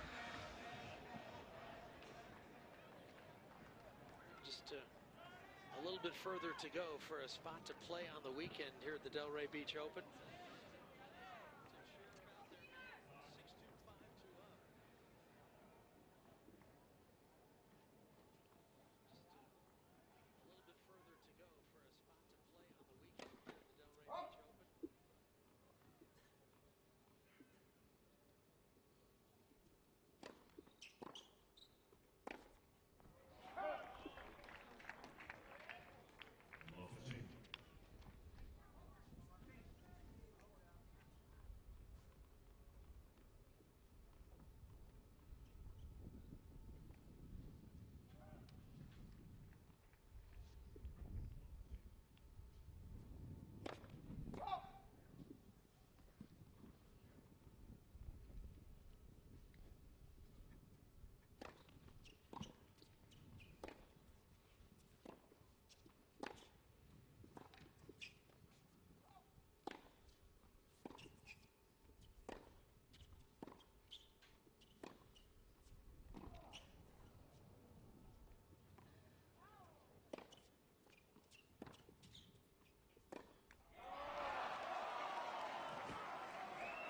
[SPEAKER 2] Just a little bit further to go for a spot to play on the weekend here at the Delray Beach Open.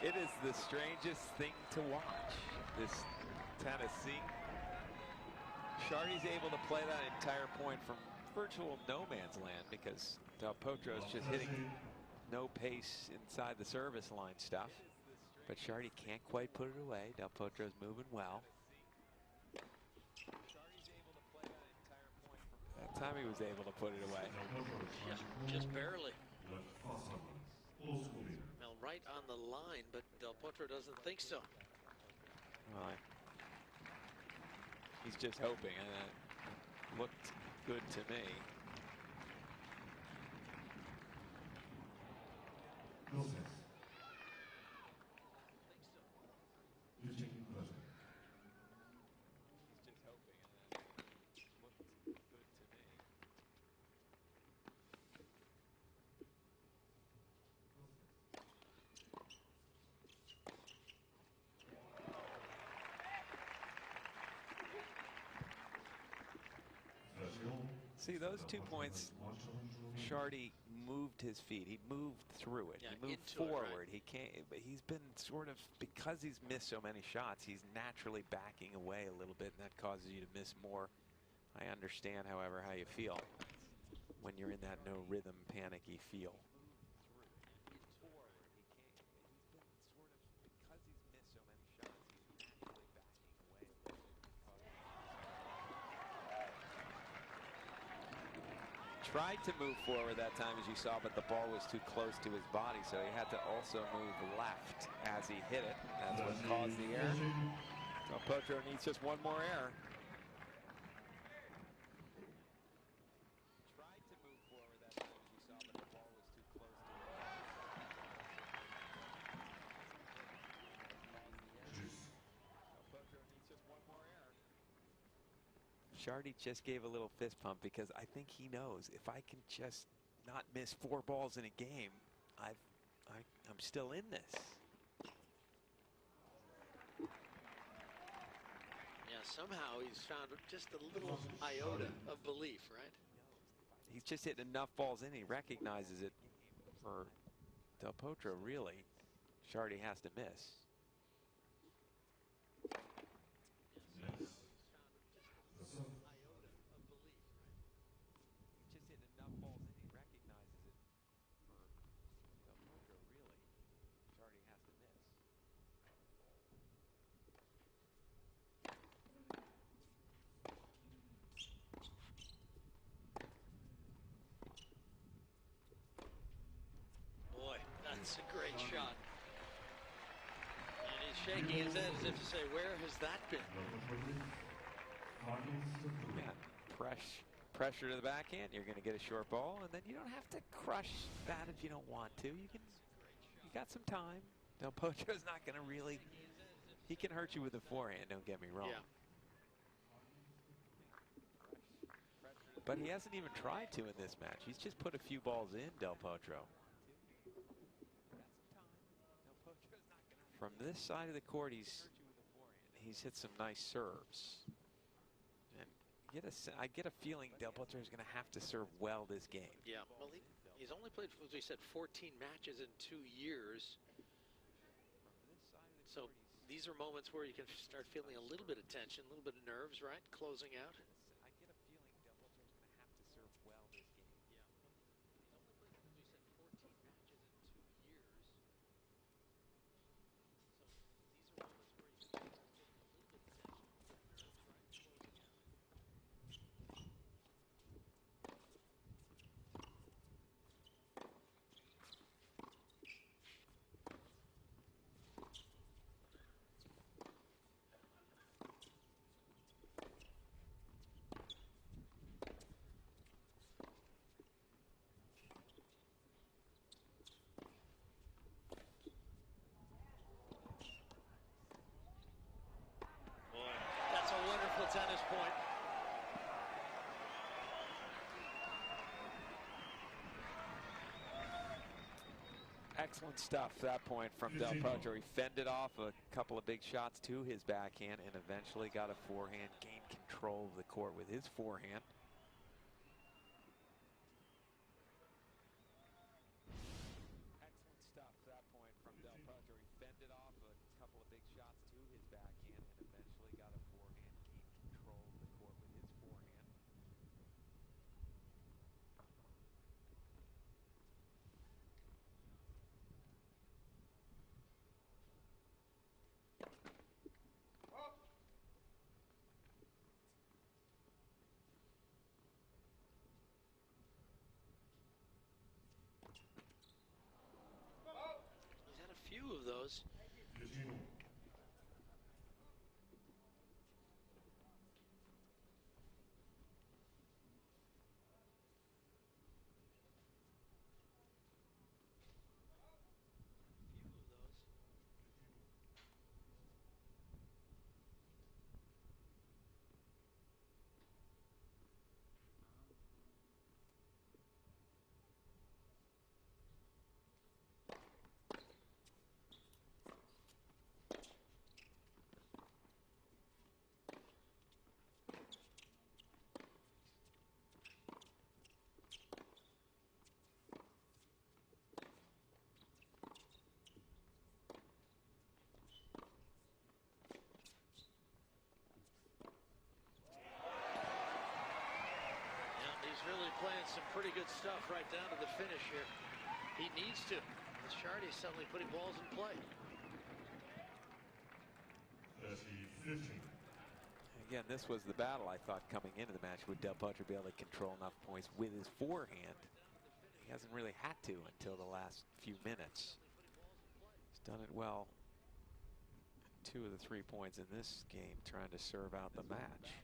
[SPEAKER 1] It is the strangest thing to watch, this Tennessee. Chardy's able to play that entire point from virtual no man's land because Del Potro's just hitting no pace inside the service line stuff. But Chardy can't quite put it away. Del Potro's moving well. That time he was able to put it away.
[SPEAKER 2] Yeah, just barely. Well, right on the line, but Del Potro doesn't think so.
[SPEAKER 1] Well, he's just hoping, and it looked good to me. He's just hoping, and it looked good to me. See, those 2 points, Chardy moved his feet. He moved through it.
[SPEAKER 2] Yeah,
[SPEAKER 1] he moved forward. He can't, but he's been sort of, because he's missed so many shots, he's naturally backing away a little bit, and that causes you to miss more. I understand, however, how you feel when you're in that no rhythm, panicky feel. Tried to move forward that time, as you saw, but the ball was too close to his body, so he had to also move left as he hit it. That's what caused the error. So Potro needs just one more error. Tried to move forward that time, as you saw, but the ball was too close to his body. Potro needs just one more error. Chardy just gave a little fist pump because I think he knows if I can just not miss 4 balls in a game, I'm still in this.
[SPEAKER 2] Yeah, somehow he's found just a little iota of belief, right?
[SPEAKER 1] He's just hitting enough balls in. He recognizes it. For Del Potro, really, Chardy has to miss.
[SPEAKER 5] Yes.
[SPEAKER 1] He's just hitting enough balls in. He recognizes it. For Del Potro, really, Chardy has to miss.
[SPEAKER 2] Boy, that's a great shot. And he's shaking his head as if to say, where has that been?
[SPEAKER 1] Yeah, pressure to the backhand. You're going to get a short ball, and then you don't have to crush that if you don't want to. You got some time. Del Potro's not going to really. He can hurt you with the forehand. Don't get me wrong.
[SPEAKER 2] Yeah.
[SPEAKER 1] But he hasn't even tried to in this match. He's just put a few balls in, Del Potro. From this side of the court, he's hit some nice serves. And I get a feeling Del Potro is going to have to serve well this game.
[SPEAKER 2] Yeah, well, he's only played, as we said, 14 matches in 2 years. So these are moments where you can start feeling a little bit of tension, a little bit of nerves, right? Closing out.
[SPEAKER 1] I get a feeling Del Potro is going to have to serve well this game.
[SPEAKER 2] Yeah, well, he's only played, as we said, 14 matches in 2 years. So these are moments where you can start feeling a little bit of tension, a little bit of nerves, right? Closing out. Boy, that's a wonderful tennis point.
[SPEAKER 1] Excellent stuff, that point from Del Potro. He fended off a couple of big shots to his backhand and eventually got a forehand, gained control of the court with his forehand. Excellent stuff, that point from Del Potro. He fended off a couple of big shots to his backhand and eventually got a forehand, gained control of the court with his forehand.
[SPEAKER 2] He's had a few of those. Really playing some pretty good stuff right down to the finish here. He needs to. As Chardy is suddenly putting balls in play.
[SPEAKER 1] Again, this was the battle I thought coming into the match. Would Del Potro be able to control enough points with his forehand? He hasn't really had to until the last few minutes. He's done it well in 2 of the 3 points in this game, trying to serve out the match.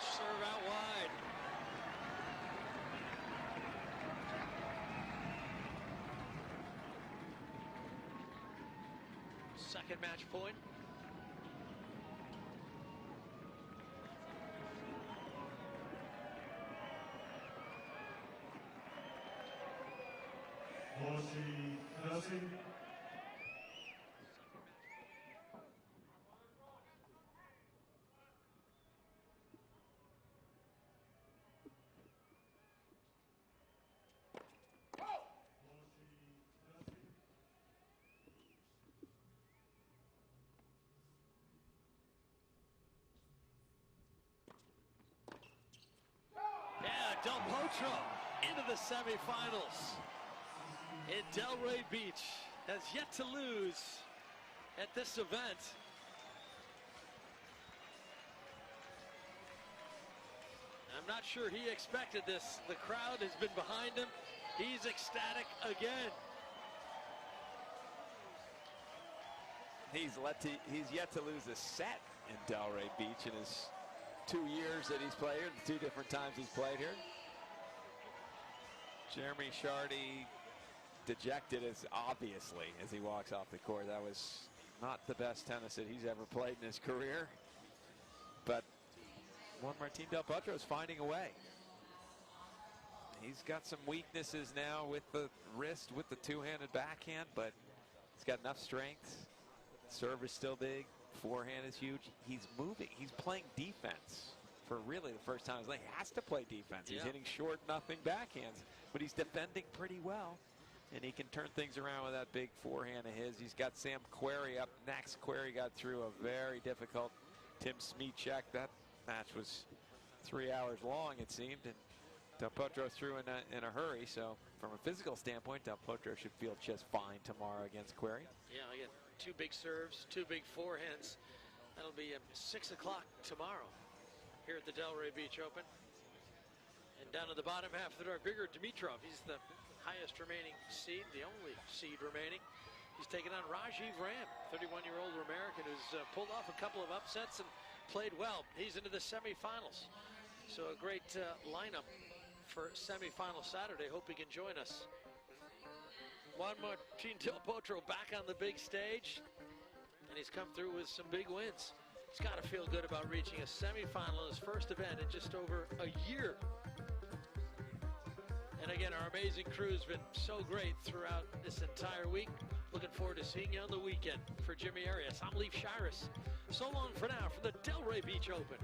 [SPEAKER 2] Serve out wide. Second match point. Yeah, Del Potro into the semifinals. And Delray Beach has yet to lose at this event. I'm not sure he expected this. The crowd has been behind him. He's ecstatic again.
[SPEAKER 1] He's yet to lose a set in Delray Beach in his 2 years that he's played here, the 2 different times he's played here. Jeremy Chardy dejected as obviously as he walks off the court. That was not the best tennis that he's ever played in his career. But Juan Martín Del Potro is finding a way. He's got some weaknesses now with the wrist, with the two-handed backhand, but he's got enough strength. Serve is still big. Forehand is huge. He's moving. He's playing defense for really the first time. He has to play defense. He's hitting short, nothing backhands, but he's defending pretty well. And he can turn things around with that big forehand of his. He's got Sam Querrey up next. Querrey got through a very difficult Tim Smyczek. That match was 3 hours long, it seemed, and Del Potro threw in a hurry. So from a physical standpoint, Del Potro should feel just fine tomorrow against Querrey.
[SPEAKER 2] Yeah, again, 2 big serves, 2 big forehands. That'll be 6 o'clock tomorrow here at the Delray Beach Open. And down to the bottom half of the dark, Grigor Dimitrov. He's the highest remaining seed, the only seed remaining. He's taking on Rajiv Ram, 31-year-old American who's pulled off a couple of upsets and played well. He's into the semifinals. So a great lineup for semifinal Saturday. Hope he can join us. Juan Martín Del Potro back on the big stage, and he's come through with some big wins. He's got to feel good about reaching a semifinal in his first event in just over a year. And again, our amazing crew has been so great throughout this entire week. Looking forward to seeing you on the weekend. For Jimmy Arias, I'm Leif Shiras. So long for now from the Delray Beach Open.